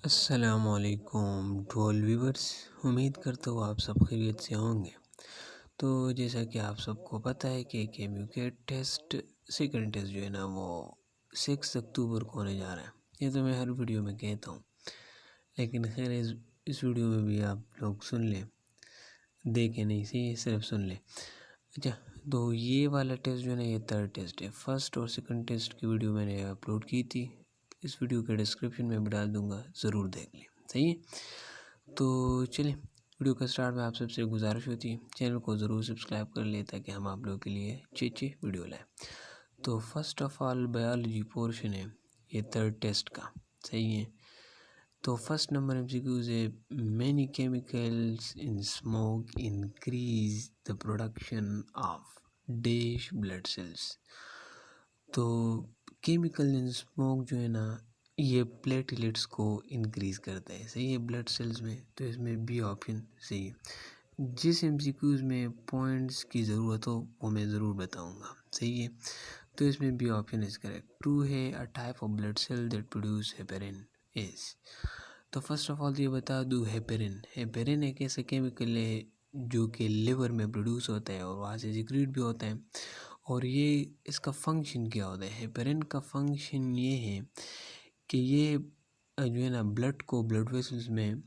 अस्सलामुअलैकुम to all viewers. उम्मीद करता हूँ आप सब खैरियत से होंगे। तो जैसा कि आप सबको पता है कि केम्यू के टेस्ट सेकंड टेस्ट जो है ना वो 6 अक्टूबर को होने जा रहा है। ये तो मैं हर वीडियो में कहता हूँ, लेकिन खैर इस वीडियो में भी आप लोग सुन लें, देखें नहीं सही, सिर्फ सुन लें। अच्छा, तो ये वाला टेस्ट जो है ना ये थर्ड टेस्ट है। फर्स्ट और सेकंड टेस्ट की वीडियो मैंने अपलोड की थी, इस वीडियो के डिस्क्रिप्शन में भी डाल दूँगा, ज़रूर देख लें। सही है, तो चलिए वीडियो का स्टार्ट में आप सबसे गुजारिश होती है चैनल को ज़रूर सब्सक्राइब कर लें ताकि हम आप लोगों के लिए अच्छी वीडियो लाएँ। तो first of all biology portion है ये थर्ड टेस्ट का। सही है, तो फर्स्ट नंबर एमसीक्यूज है, many chemicals in smoke increase the production of dash blood cells. तो केमिकल इन स्मोक जो है ना ये प्लेटलेट्स को इंक्रीज़ करता है। सही है, ब्लड सेल्स में, तो इसमें बी ऑप्शन सही है। जिस एमसीक्यूज़ में पॉइंट्स की ज़रूरत हो वो मैं ज़रूर बताऊंगा। सही है, तो इसमें B option is correct. Two है, a type of blood cell that produce heparin is. तो फर्स्ट ऑफ ऑल ये बता दूँ, हेपेरिन एक ऐसा केमिकल है जो कि लिवर में प्रोड्यूस होता है और वहाँ से सिक्रीट भी होता है। और ये इसका फंक्शन क्या होता है, हेपेरिन का फंक्शन ये है कि ये जो है ना ब्लड को ब्लड वेसल्स में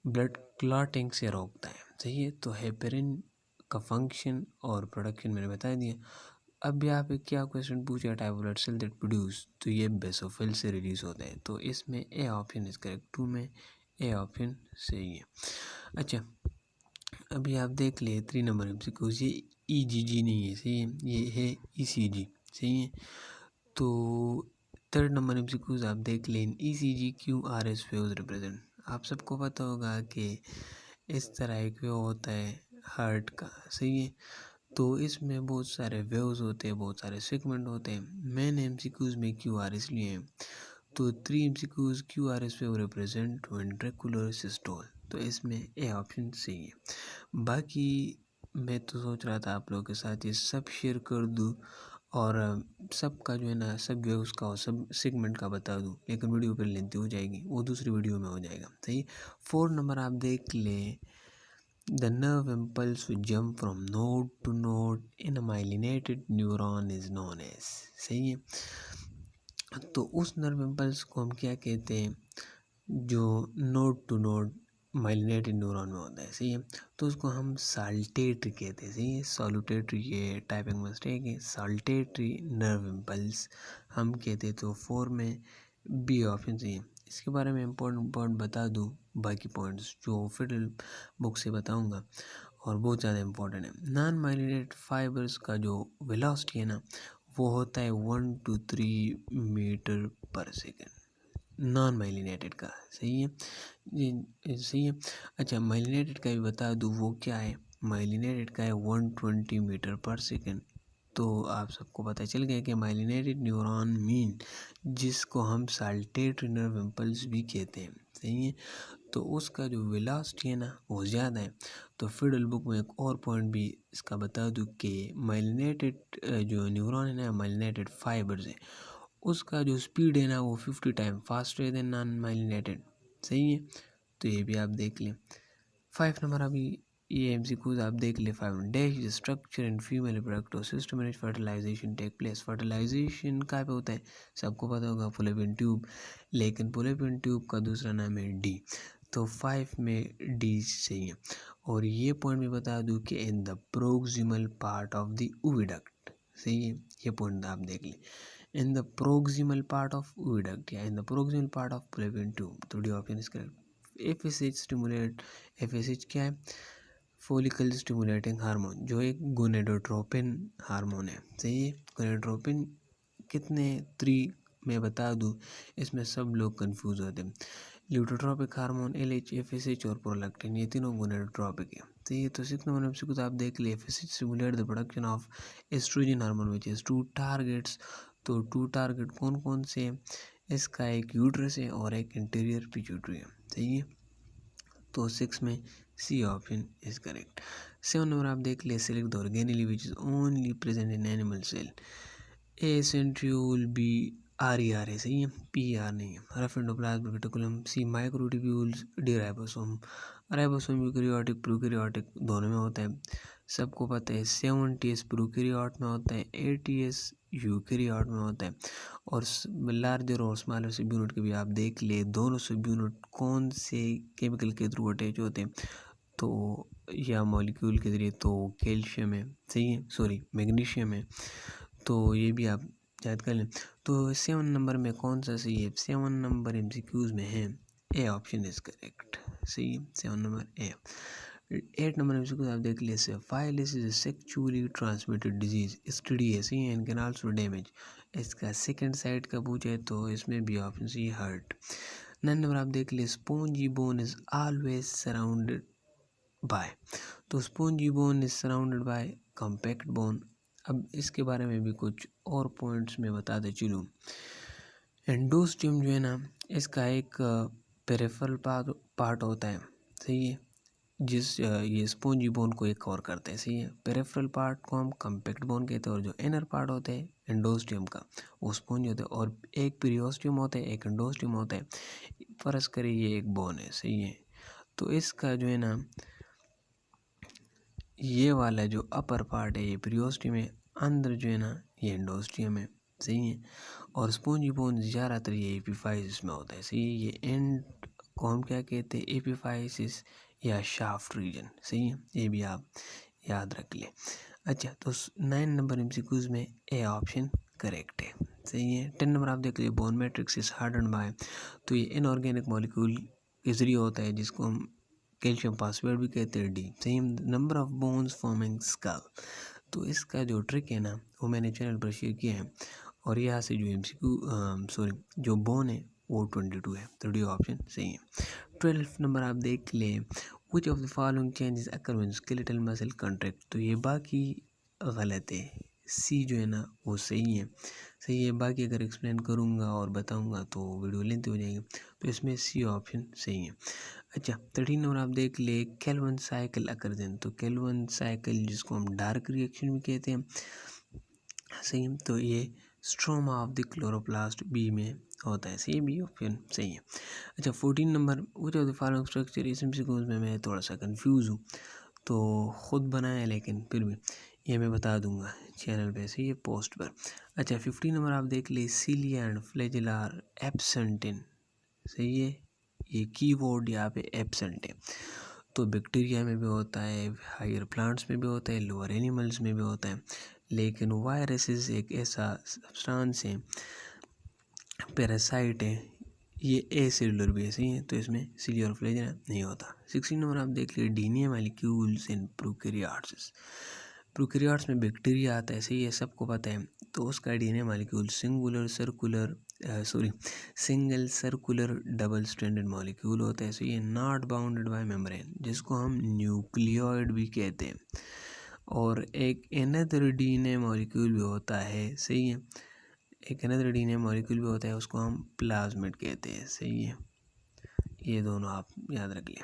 ब्लड क्लॉटिंग से रोकता है। सही है, तो हेपेरिन का फंक्शन और प्रोडक्शन मैंने बता दिया। अब भी आप एक क्या क्वेश्चन पूछा, type of blood cell that produce, तो ये बेसोफिल से रिलीज होता है। तो इसमें ए ऑप्शन इज करेक्ट, 2 में ए ऑप्शन सही है। अच्छा, अभी आप देख लिए 3 नंबर एमसीक्यू, ये ईजीजी नहीं है। सही है, ये है ईसीजी। सही है, तो थर्ड नंबर एमसीक्यूज आप देख लें, ECG Q R S waves represent. आप सबको पता होगा कि इस तरह एक वेव होता है हार्ट का। सही है, तो इसमें बहुत सारे वेव्स होते हैं, बहुत सारे सेगमेंट होते हैं। मैंने एमसीक्यूज में क्यू आर एस लिए हैं, तो 3 MCQs Q R S wave represent ventricular systole. तो इसमें ए ऑप्शन सही है। बाकी मैं तो सोच रहा था आप लोगों के साथ ये सब शेयर कर दूँ और सबका जो है ना सब वेव्स का और सब सेगमेंट का बता दूँ, लेकिन वीडियो पर लेंथी हो जाएगी, वो दूसरी वीडियो में हो जाएगा। सही, 4 नंबर आप देख लें, the nerve impulse jump from node to node in a myelinated neuron is known as. सही है, तो उस नर्व इम्पल्स को हम क्या कहते हैं, जो node to node myelinated neuron में होता है। सही है, तो उसको हम साल्टेटरी कहते हैं। सही है, सॉल्टेटरी, ये टाइपिंग मिस्टेक है, साल्टेटरी नर्व इम्पल्स हम कहते हैं। तो 4 में बी ऑप्शन सही है। इसके बारे में इम्पोर्टेंट बता दूँ, बाकी पॉइंट्स जो फिर बुक से बताऊँगा और बहुत ज़्यादा इम्पोर्टेंट है। नॉन माइलिनेटेड फाइबर्स का जो वेलोसिटी है ना वो होता है 1 to 3 मीटर पर सेकेंड, नॉन माइलिनेटेड का। सही है, सही है। अच्छा, माइलिनेटेड का भी बता दूँ वो क्या है, माइलिनेटेड का है 120 मीटर पर सेकेंड। तो आप सबको पता चल गया कि माइलिनेटेड न्यूरॉन मीन जिसको हम साल्टेटरी नर्व इम्पल्स भी कहते हैं। सही है, तो उसका जो वेलोसिटी है ना वो ज़्यादा है। तो फिडल बुक में एक और पॉइंट भी इसका बता दूँ कि माइलिनेटेड जो न्यूरॉन है ना, माइलिनेटेड फाइबर्स है, उसका जो स्पीड है ना वो 50 time faster than non myelinated. सही है, तो ये भी आप देख लें। 5 नंबर अभी ये एमसीक्यूज आप देख ले। 5 dash structure in female reproductive system in fertilization take place. Fertilization कहाँ पे होता है सबको पता होगा, फॉलोपियन ट्यूब, लेकिन फॉलोपियन ट्यूब का दूसरा नाम है डी। तो 5 में डी सही है। और ये पॉइंट भी बता दूँ कि in the proximal part of the oviduct. सही है, ये पॉइंट आप देख लें, in the proximal part of oviduct या in the proximal part of Fallopian tube. तो D option is correct. FSH stimulate, FSH क्या है, फोलिकल स्टिमुलेटिंग हार्मोन, जो एक गोनेडोट्रोपिन हार्मोन है। सही है, गोनेडोट्रोपिन कितने 3 मैं बता दूँ, इसमें सब लोग कंफ्यूज होते हैं। ल्यूटोट्रोपिक हार्मोन एलएच, एफएसएच और प्रोलैक्टिन, ये तीनों गोनेडोट्रोपिक है। सही है, तो 6 नंबर में कुछ आप देख लिए, FSH stimulate the production of oestrogen hormone which is 2 targets. तो 2 टारगेट कौन कौन से हैं, इसका एक यूट्रस है और एक इंटीरियर पिट्यूटरी है। सही है, तो 6 में C option is correct. 7 number आप देख ले, select the organelle which is only present in animal cell, A centriole, B RER है, सही है, PER नहीं है। Rough endoplasmic reticulum, C microtubules, D ribosome. Ribosome eukaryotic prokaryotic दोनों में होता है, सबको पता है। 70s प्रोकैरियोट में होता है, 80s यूकैरियोट में होता है। और लार्जर और स्मॉलर सब यूनिट के भी आप देख ले, दोनों सब यूनिट कौन से केमिकल के थ्रू अटैच होते हैं, तो या मॉलिक्यूल के ज़रिए, तो कैल्शियम है, सही है, सॉरी मैग्नीशियम है, तो ये भी आप याद कर लें। तो 7 नंबर में कौन सा सही है? 7 नंबर MCQs में है ए ऑप्शन इज करेक्ट, सही है, 7 नंबर ए। 8 नंबर MCQs आप देख लीजिए। Syphilis is sexually transmitted disease, STD है, सही है, एंड कैन आल्सो डैमेज। इसका सेकंड साइड का पूछे तो इसमें भी ऑप्शन सी हर्ट। 9 नंबर आप देख लीजिए। Spongy bone is always surrounded by, तो spongy bone is surrounded by compact bone. अब इसके बारे में भी कुछ और पॉइंट्स में बताते चलूँ। एंडोस्टियम जो है ना, इसका एक पेरिफेरल पार्ट होता है, सही है, जिस ये स्पॉन्जी बोन को एक कवर करते हैं, सही है। पेरिफेरल पार्ट को हम कॉम्पैक्ट बोन कहते हैं, और जो इनर पार्ट होता है एंडोस्टियम का, वो स्पॉन्ज होता है। और एक पेरियोस्टियम होता है, एक एंडोस्टियम होता है। फर्ज करें ये एक बोन है, सही है, तो इसका जो है ना, ये वाला जो अपर पार्ट है ये पेरियोस्टियम है, अंदर जो है ना ये एंडोस्टियम है, सही है। और स्पॉन्जी बोन ज़्यादातर ये एपिफाइसिस में होता है, सही है। ये एंड को हम क्या कहते हैं? एपिफाइसिस या शाफ्ट रीजन, सही है, ये भी आप याद रख लें। अच्छा, तो 9 नंबर MCQs में ए ऑप्शन करेक्ट है, सही है। 10 नंबर आप देख लीजिए। Bone matrix is harden by, तो ये इनऑर्गेनिक मॉलिक्यूल के जरिए होता है, जिसको हम कैल्शियम फॉस्फेट भी कहते हैं, डी, सही। Number of bones forming skull, तो इसका जो ट्रिक है ना, वो मैंने चैनल पर शेयर किया है, और यहाँ से जो जो बोन है वो 22 है, तो डी ऑप्शन सही है। 12 नंबर आप देख लें। विच of the following changes occur when skeletal muscle contract, तो ये बाकी गलत है, सी जो है ना वो सही है, सही है। बाकी अगर एक्सप्लेन करूँगा और बताऊँगा तो वीडियो लेंथी हो जाएगी, तो इसमें सी ऑप्शन सही है। अच्छा, 13 नंबर आप देख ले। केल्विन साइकिल अकर्जन, तो केल्विन साइकिल जिसको हम डार्क रिएक्शन भी कहते हैं, सही है, तो ये stroma of the chloroplast B में होता है, सही, बी ऑप्शन सही है। अच्छा, 14 number. Which of the following structure इस MCQs में मैं थोड़ा सा कंफ्यूज हूँ, तो खुद बनाया लेकिन फिर भी ये मैं बता दूंगा चैनल पे, सही है, पोस्ट पर। अच्छा, 15 नंबर आप देख ले। सीलिया एंड फ्लैजिलार एब्सेंटिन, सही है, ये कीवर्ड यहाँ पे एब्सेंट है। तो बैक्टीरिया में भी होता है, हायर प्लांट्स में भी होता है, लोअर एनिमल्स में भी होता है, लेकिन वायरसेस एक ऐसा सब्सटेंस है, पैरासाइट है, ये ए सेलुलर भी है, सही है, तो इसमें सीलिया और फ्लैजिला नहीं होता। 16 नंबर आप देख लीजिए। DNA molecules in prokaryotes, prokaryotes में बैक्टीरिया आता है, सही है, सबको पता है, तो उसका DNA molecule single circular double stranded molecule होता है, सही है, नॉट बाउंडेड बाय मेम्ब्रेन, जिसको हम न्यूक्लियोइड भी कहते हैं। और एक एनदर डीएनए मॉलिक्यूल भी होता है, सही है, एक अनदर डीएनए मॉलिक्यूल भी होता है, उसको हम प्लाज्मिड कहते हैं, सही है। ये दोनों आप याद रख लें।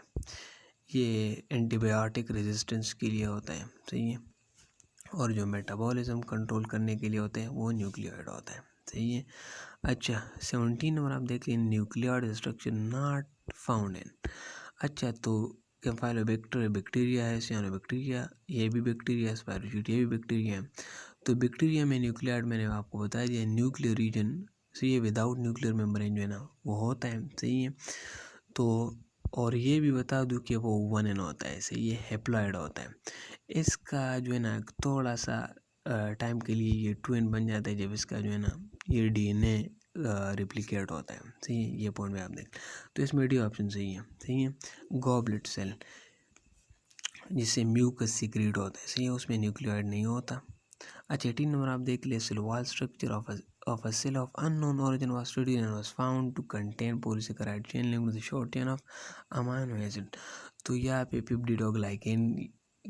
ये एंटीबायोटिक रेजिस्टेंस के लिए होता है, सही है, और जो मेटाबॉलिज्म कंट्रोल करने के लिए होते हैं वो न्यूक्लियोइड होता है, सही है। अच्छा, 17 नंबर आप देख लें। Nucleoid structure not found in, अच्छा, तो कैम्फाइलोबैक्टर बैक्टीरिया है, सियानोबैक्टीरिया ये भी बैक्टीरिया है, स्पायरोचीट ये भी बैक्टीरिया है। तो बैक्टीरिया में न्यूक्लियोइड मैंने आपको बता दिया, न्यूक्लियर रीजन, सही है, विदाउट न्यूक्लियर मेम्ब्रेन जो है ना वो होता है, सही है। तो और ये भी बता दूं कि वो 1n होता है, सही है, हैप्लॉइड होता है। इसका जो है ना थोड़ा सा टाइम के लिए ये 2n बन जाता है, जब इसका जो है ना ये डीएनए रिप्लिकेट होता है, सही है, ये पॉइंट में आप देख, तो इसमें डी ऑप्शन सही है, सही है। गॉबलेट सेल जिससे म्यूकस सीक्रेट होता है, सही है, उसमें न्यूक्लियोइड नहीं होता। अच्छा, 18 नंबर आप देख ले। Cell wall structure of a cell of unknown origin was studied and was found to contain polysaccharide chain linked with a short chain of amino acid, तो यहाँ पे पेप्टिडोग्लाइकेन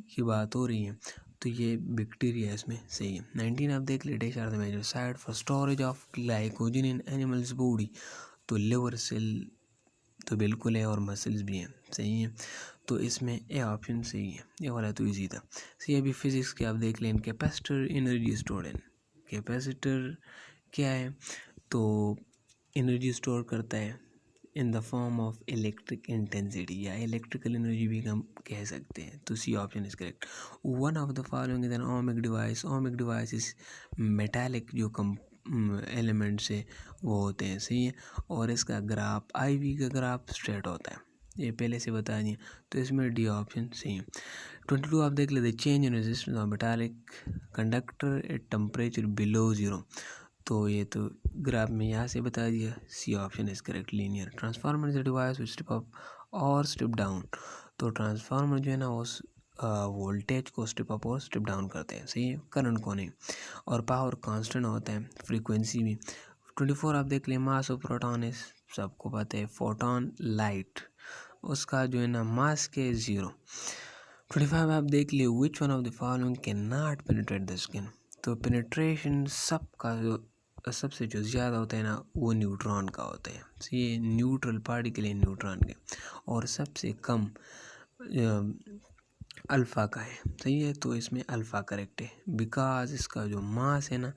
की बात हो रही है, तो ये बैक्टीरिया इसमें सही है। 19 आप देख ले। Dash are the major site for storage of glycogen in animals body, तो लिवर सेल तो बिल्कुल है, और मसल्स भी हैं, सही है, तो इसमें ए ऑप्शन सही है, ये वाला तो इजी था, सही। अभी फिजिक्स के आप देख लें। Capacitor energy stored in, capacitor क्या है, तो एनर्जी स्टोर करता है in the form of electric intensity या इलेक्ट्रिकल एनर्जी भी हम कह सकते हैं। तो C option is correct. One of the following is an ohmic device. Ohmic device is metallic जो एलिमेंट्स है वो होते हैं, सही है। और इसका ग्राफ IV का ग्राफ स्ट्रेट होता है, ये पहले से बता दिए। तो इसमें डी ऑप्शन सही है। 22 आप देख लेते, change in resistance of metallic conductor at temperature below 0। तो ये तो ग्राफ में यहाँ से बता दिया, C option is correct, linear. Transformer is a device which step up और स्टेप डाउन। तो ट्रांसफार्मर जो है ना उस वोल्टेज को स्टेप अप और स्टेप डाउन करते हैं, सही है, करंट को नहीं। और पावर कांस्टेंट होता है, फ्रीक्वेंसी भी। 24 आप देख लें, मास ऑफ प्रोटॉन इज, सबको पता है, फोटोन लाइट, उसका जो है ना मास के 0। 25 आप देख लिए, विच one of the following can not penetrate the skin. तो पेनिट्रेशन सबका जो सबसे जो ज़्यादा होता है ना वो न्यूट्रॉन का होता है, तो ये न्यूट्रल पार्टिकल है न्यूट्रॉन के। और सबसे कम अल्फ़ा का है, सही है। तो इसमें अल्फ़ा करेक्ट है, बिकॉज इसका जो मास है ना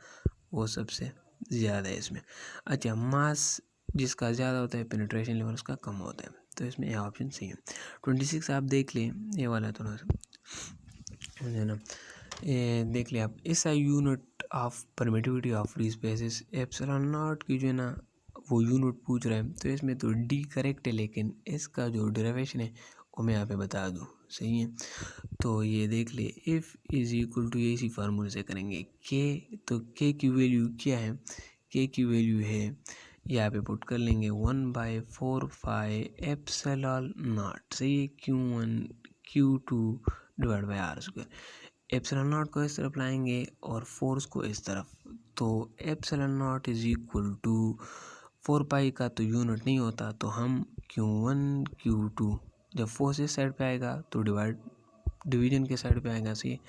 वो सबसे ज़्यादा है इसमें। अच्छा, मास जिसका ज़्यादा होता है पेनिट्रेशन लेवल उसका कम होता है, तो इसमें ये ऑप्शन सही है। 26 आप देख लें, ये वाला थोड़ा सा है ना, ये देख लें आप, इस unit of permittivity of free spaces epsilon naught की जो है ना वो यूनिट पूछ रहा है। तो इसमें तो डी करेक्ट है, लेकिन इसका जो डेरिवेशन है वो मैं यहाँ पे बता दूँ, सही है। तो ये देख ले, इफ़ इज इक्वल टू, इसी फार्मूले से करेंगे के। तो के की वैल्यू क्या है, के की वैल्यू है यहाँ पे पुट कर लेंगे 1/4 एप्सिलॉन नॉट, सही है, Q1 Q2 divide by R²। Epsilon not को इस तरफ लाएंगे और फोर्स को इस तरफ। तो epsilon naught is equal to 4 का तो यूनिट नहीं होता, तो हम Q1 Q2 जब फोर्स इस साइड पे आएगा तो डिवीजन के साइड पे आएगा, सही,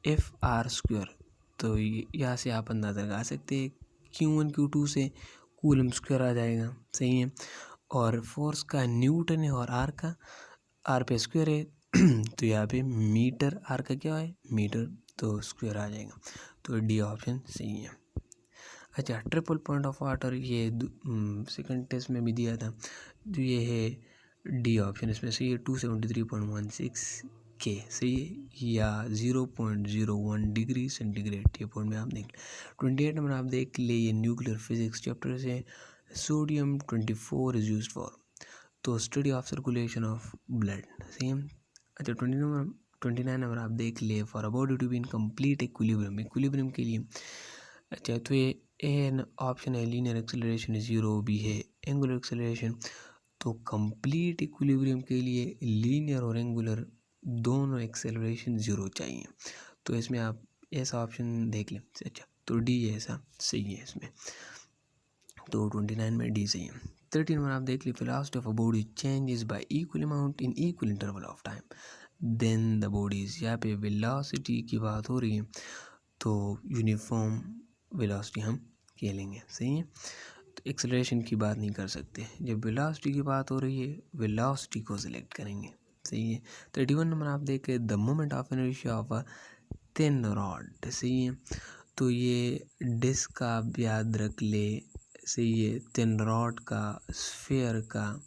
FR²। तो यहाँ से आप अंदाज़ा लगा सकते हैं, Q1 Q2 से कूलम स्क्वायर आ जाएगा, सही है। और फोर्स का न्यूटन है और आर पे स्क्वायर है तो यहाँ पे मीटर, आर का क्या है मीटर, तो स्क्वायर आ जाएगा। तो डी ऑप्शन सही है। अच्छा, ट्रिपल पॉइंट ऑफ वाटर, ये सेकंड टेस्ट में भी दिया था, जो ये है डी ऑप्शन इसमें सही है, 273.16 के, सही है, या 0.01 डिग्री सेंटीग्रेड, ये पॉइंट में आप देख। 28 नंबर आप देख ले, ये न्यूक्लियर फिजिक्स चैप्टर से, सोडियम 24 इज यूज्ड फॉर, तो study of circulation of blood, same. अच्छा, 29 नंबर आप देख ले, for a body to be in complete equilibrium के लिए। अच्छा, तो ये एन ऑप्शन है, लीनियर एक्सेलरेशन 0 भी है, एंगुलर एक्सेलरेशन। तो कंप्लीट इक्विलिब्रियम के लिए लीनियर और एंगुलर दोनों एक्सेलरेशन 0 चाहिए, तो इसमें आप ऐसा ऑप्शन देख लें। अच्छा, तो डी ऐसा सही है इसमें, तो 29 में डी सही है। 13 में आप देख ली, velocity of a body changes by equal amount in equal interval of time then the bodies. यहाँ पे वेलोसिटी की बात हो रही है, तो यूनिफॉर्म वेलोसिटी हम खेलेंगे, सही है। तो एक्सेलरेशन की बात नहीं कर सकते, जब वेलोसिटी की बात हो रही है वेलोसिटी को सिलेक्ट करेंगे, सही है। 31 नंबर आप देखें, the moment of inertia of a thin rod, सही है। तो ये डिस्क का आप याद रख ले, सही है, थिन रॉड का, स्फीयर का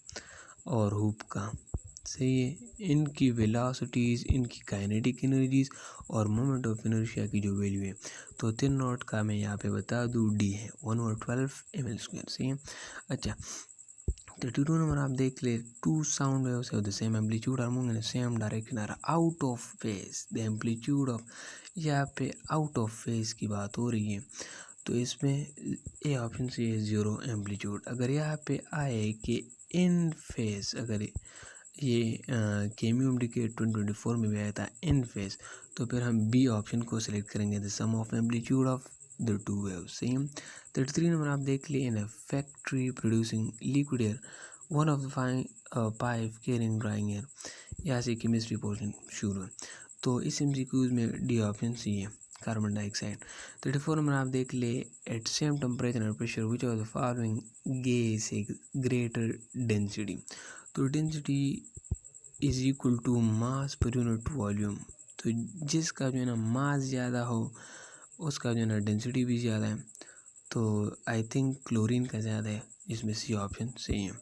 और हुप का, सही है। इनकी वेलोसिटीज़, इनकी काइनेटिक एनर्जीज और मोमेंट ऑफ इनर्शिया की जो वैल्यू है, तो थिन रॉड का मैं यहाँ पे बता दूँ डी है, 1/12 ml², सही है। अच्छा, 32 नंबर आप देख ले, two sound waves have the same amplitude are moving in the same direction are out of phase, the amplitude of, यहाँ पे आउट ऑफ फेज की बात हो रही है, तो इसमें ए ऑप्शन से 0 एम्पलीट्यूड। अगर यहाँ पे आए कि इन फेज, अगर ये KMUMD के 2024 में भी आया था इन फेज, तो फिर हम बी ऑप्शन को सिलेक्ट करेंगे, the sum of amplitude of the two waves, same. 33 number आप देख लिए, in a factory producing liquid air one of the pipe carrying drying air, यहाँ से केमिस्ट्री पोर्शन शुरू है, तो इस MCQs में डी ऑप्शन सी है, कार्बन डाइऑक्साइड। 34 नंबर आप देख ले, at same temperature and pressure which of the following gas है ग्रेटर डेंसिटी। तो density is equal to mass per unit volume, तो जिसका जो है ना मास ज़्यादा हो उसका जो है ना डेंसिटी भी ज़्यादा है, तो आई थिंक क्लोरीन का ज़्यादा है, जिसमें सी ऑप्शन सही है।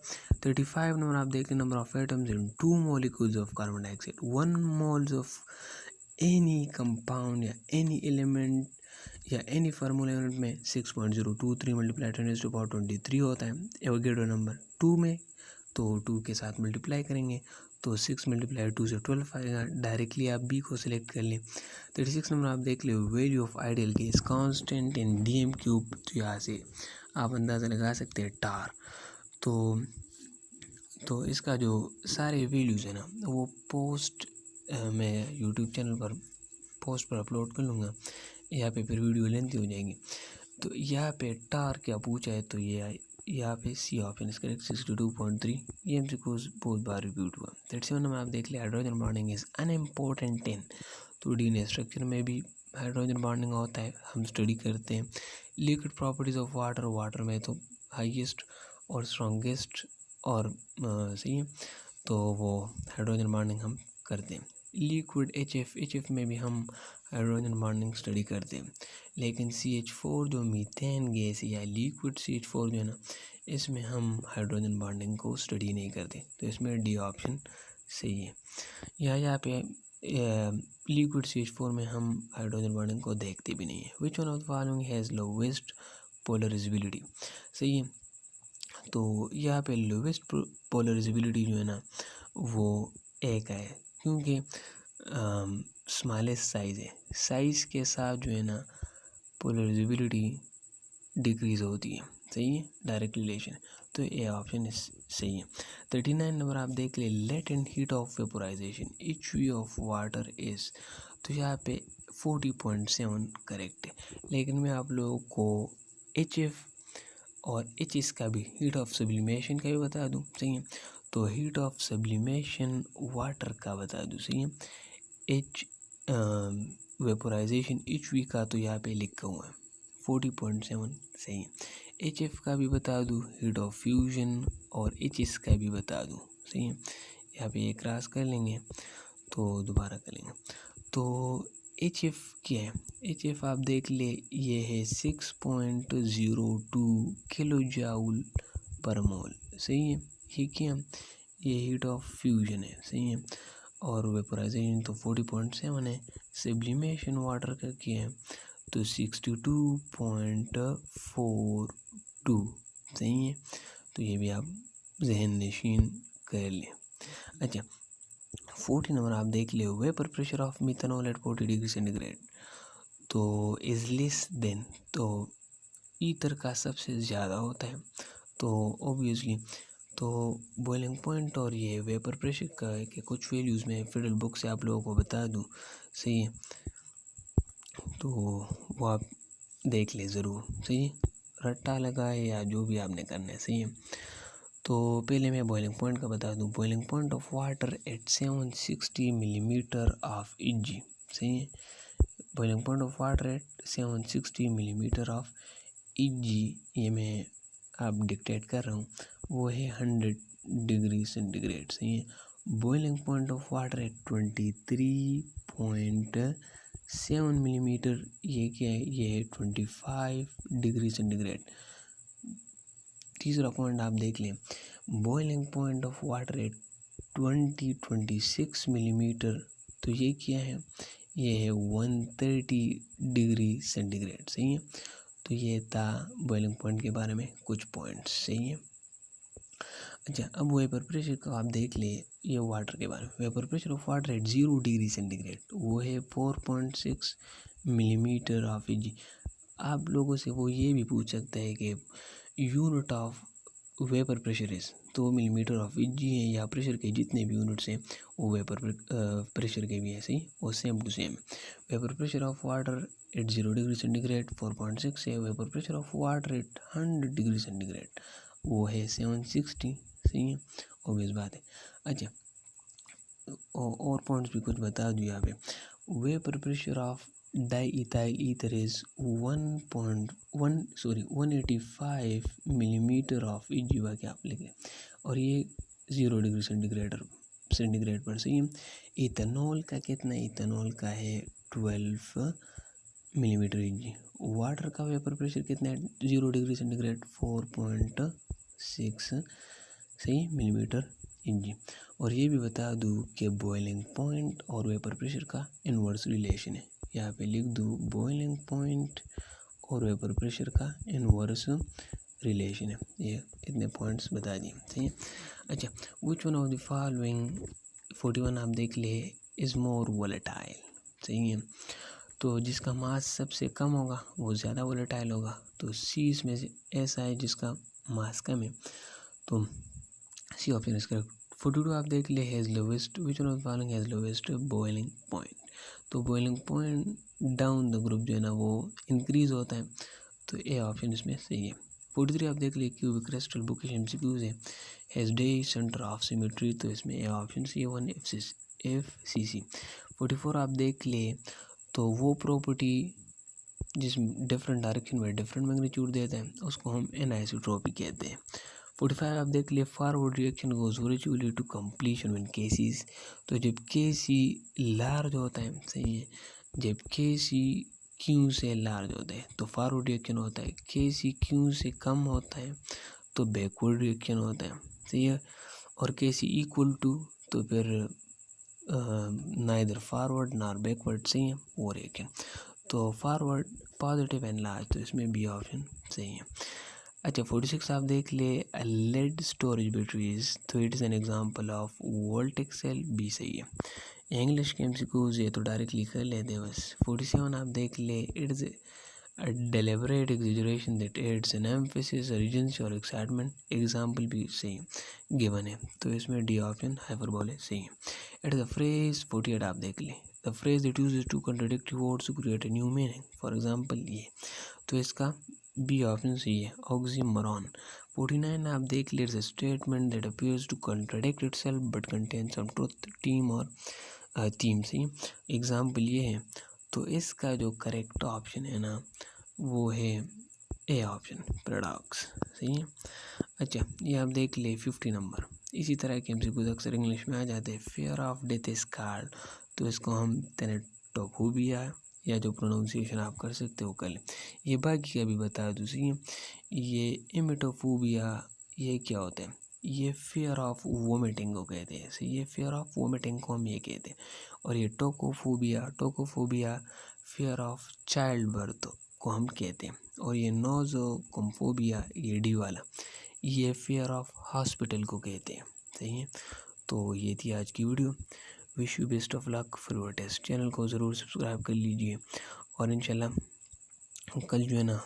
35 नंबर आप देखें, number of atoms in 2 molecules of carbon dioxide, 1 moles of any compound या एनी एलिमेंट या एनी फार्मूला यूनिट में 6.023 मल्टीप्लाई 10⁻23 होता है। एवोगैड्रो नंबर 2 में, तो 2 के साथ मल्टीप्लाई करेंगे तो 6 × 2 से 12 आएगा। डायरेक्टली आप बी को सिलेक्ट कर लें। 36 नंबर आप देख ले, value of ideal gas constant in DM3। तो यहाँ से आप अंदाज़ा लगा सकते हैं टार। तो इसका जो सारे वैल्यूज़ है ना, वो पोस्ट मैं यूट्यूब चैनल पर पोस्ट पर अपलोड कर लूँगा। यहाँ पे फिर वीडियो लेंथी हो जाएगी। तो यहाँ पे टार क्या पूछा है, तो ये यहाँ पे सी ऑप्शन इज करेक्ट 62.3। ये हमसे बहुत बार रिपीट हुआ। 37 में आप देख ले, हाइड्रोजन बॉन्डिंग इज अनइम्पोर्टेंट इन। तो DNA स्ट्रक्चर में भी हाइड्रोजन बॉन्डिंग होता है, हम स्टडी करते हैं। Liquid properties of water, water में तो हाईएस्ट और स्ट्रॉन्गेस्ट और सही है, तो वो हाइड्रोजन बॉन्डिंग हम करते हैं। लिक्विड HF में भी हम हाइड्रोजन बॉन्डिंग स्टडी करते हैं। लेकिन CH4 जो मीथेन गैस है या लिक्विड CH4 जो है ना, इसमें हम हाइड्रोजन बॉन्डिंग को स्टडी नहीं करते। तो इसमें डी ऑप्शन सही है। यहाँ पे लिक्विड CH4 में हम हाइड्रोजन बॉन्डिंग को देखते भी नहीं है। विच one of the following has lowest polarisability, सही है। तो यहाँ पे लोवेस्ट पोलराइजेबिलिटी जो है ना, वो ए का है, क्योंकि स्मॉलेस्ट साइज़ है। साइज़ के साथ जो है ना पोलराइजेबिलिटी डिक्रीज़ होती है, सही है, डायरेक्ट रिलेशन। तो ए ऑप्शन सही है। 39 नंबर आप देख ले, latent heat of vaporisation HV of water is. तो यहाँ पे 40.7 करेक्ट है। लेकिन मैं आप लोगों को HF और HS का भी, हीट ऑफ सब्लिमेशन का भी बता दूँ, सही है। तो हीट ऑफ सब्लिमेशन वाटर का बता दूँ, सही है। वेपोराइजेशन HV का तो यहाँ पे लिखा हुआ है 40.7, सही है। HF का भी बता दूँ, हीट ऑफ फ्यूजन, और HS का भी बता दूँ, सही है। यहाँ पे ये क्रॉस कर लेंगे तो दोबारा करेंगे। तो HF क्या है, HF आप देख ले, ये है 6.02 किलो जूल पर मोल, सही है। ये क्या, ये हीट ऑफ फ्यूजन है, सही है। और वेपोराइजेशन तो 40.7 है। सब्लिमेशन वाटर का क्या है, तो 62.42, सही है। तो ये भी आप जहन नशीन कर लें। अच्छा, 40 नंबर आप देख ले, vapour pressure of methanol at 40 degree centigrade तो इज लेस देन। तो ईथर का सबसे ज़्यादा होता है, तो ऑब्वियसली तो बॉइलिंग पॉइंट और ये वेपर प्रेशर का है कि कुछ वैल्यूज़ में फिडल बुक से आप लोगों को बता दूं, सही है। तो वो आप देख ले ज़रूर, सही है, रट्टा लगाए या जो भी आपने करना है, सही है। तो पहले मैं बॉइलिंग पॉइंट का बता दूं, boiling point of water eight 760 millimetre of EG, सही है। Boiling point of water eight 760 millimetre of EG, ये मैं आप डिक्टेट कर रहा हूँ, वो है 100 डिग्री सेंटीग्रेड, सही है। Boiling point of water eight 23.7 millimetre, ये क्या है, ये है 25 डिग्री सेंटीग्रेड। तीसरा पॉइंट आप देख लें, boiling point of water eight 26 millimetre, तो ये क्या है, ये है 130 डिग्री सेंटीग्रेड, सही है। तो ये था बॉइलिंग पॉइंट के बारे में कुछ पॉइंट्स, सही है। अच्छा, अब वेपर प्रेशर का आप देख ले, ये वाटर के बारे में, vapour pressure of water at 0 degree centigrade वो है 4.6 मिलीमीटर ऑफ EG। आप लोगों से वो ये भी पूछ सकता है कि unit of vapour pressure is, तो मिलीमीटर ऑफ EG है, या प्रेशर के जितने भी यूनिट्स हैं वो वेपर प्रेशर के भी है, सही, वो same to same. Vapour pressure of water at 0 degree centigrade 4.6 है। Vapour pressure of water at 100 degree centigrade वो है 760, सही है, ऑब्वियस बात है। अच्छा, और पॉइंट्स भी कुछ बता दूँ यहाँ पे, vapour pressure of di ethyl ether is 185 millimetre of EG के आप लिखें, और ये 0 डिग्री सेंटीग्रेड पर, सही है। इथेनॉल का कितना, इथेनॉल का है 12 मिलीमीटर इंची। वाटर का वेपर प्रेशर कितना है 0 डिग्री सेंटीग्रेड 4.6 सही मिलीमीटर इंची। और ये भी बता दूँ कि बॉइलिंग पॉइंट और वेपर प्रेशर का इन्वर्स रिलेशन है। यहाँ पे लिख दूँ बॉइलिंग पॉइंट और वेपर प्रेशर का इन्वर्स रिलेशन है। ये इतने पॉइंट्स बता दिए सही है। अच्छा, विच वन ऑफ द फॉलोइंग 41 आप देख ले इज़ मोर वोलेटाइल सही है। तो जिसका मास सबसे कम होगा वो ज़्यादा वोलेटाइल होगा। तो सी इसमें से ऐसा है जिसका मास कम है, तो सी ऑप्शन इसका। 42 आप देख ले has lowest which one of the following has lowest boiling point. तो boiling point down the group जो है ना वो इंक्रीज होता है, तो ए ऑप्शन इसमें सही है। 43 आप देख ले क्यूबिक क्रिस्टल बुकिश एमसीक्यूज है has day centre of symmetry, तो इसमें ए ऑप्शन सी 1 FCC। 44 आप देख ले तो वो प्रॉपर्टी जिस डिफरेंट डायरेक्शन में डिफरेंट मैग्नीट्यूड देते हैं उसको हम एनाइसोट्रॉपी कहते हैं। 45 आप देख लिए forward reaction goes virtually to completion when KC is. तो जब केसी लार्ज होता है सही है, जब केसी क्यू से लार्ज होता है तो फॉरवर्ड रिएक्शन होता है, केसी क्यू से कम होता है तो बैकवर्ड रिएक्शन होता है सही है। और केसी इक्वल टू तो फिर नाइदर फॉरवर्ड नॉर बैकवर्ड सही है वो रिएक्शन। तो फॉरवर्ड पॉजिटिव एंड लार्ज, तो इसमें बी ऑप्शन सही है। अच्छा 46 आप देख ले लेड स्टोरेज बैटरीज, तो it is an example of voltaic cell, B सही है। इंग्लिश के एमसीक्यूज ये तो डायरेक्टली कर लेते हैं बस। 47 आप देख ले it is a deliberate exaggeration that adds an emphasis urgency और excitement, एग्जाम्पल भी सही गिवन है, तो इसमें डी ऑप्शन हाइपरबोले सही है। इट इज़ द फ्रेज 48 आप देख लें the phrase that uses two contradictory words to create a new meaning, for example ये, तो इसका बी ऑप्शन सही है ऑक्सीमोरॉन। 49 आप देख ले it's a statement that appears to contradict itself but contain some truth team और थीम सही, एग्जाम्पल ये है, तो इसका जो करेक्ट ऑप्शन है ना वो है ए ऑप्शन पैराडॉक्स सही है। अच्छा ये आप देख ले 50 नंबर, इसी तरह के एमसीक्यूज अक्सर इंग्लिश में आ जाते हैं। Fear of death is called, तो इसको हम टेनेटोफोबिया या जो प्रोनाउंसिएशन आप कर सकते हो कर लें। ये बाकी का भी बता दूँ सही है। ये इमिटोफोबिया ये क्या होता है, ये फियर ऑफ वोमिटिंग को कहते हैं सही, ये फियर ऑफ वोमिटिंग को हम ये कहते हैं। और ये tokophobia fear of child birth को हम कहते हैं। और ये नोज़ोकोफोबिया ये डी वाला ये फियर ऑफ हॉस्पिटल को कहते हैं सही है। तो ये थी आज की video. Wish you best of luck for your test. Channel को ज़रूर सब्सक्राइब कर लीजिए और इंशाल्लाह कल जो है ना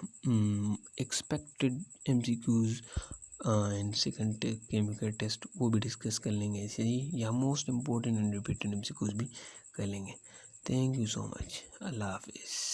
expected MCQs and second chemical test वो भी डिस्कस कर लेंगे ऐसे ही, या most important and repeated MCQs भी कर लेंगे। Thank you so much. अल्लाह हाफिज़।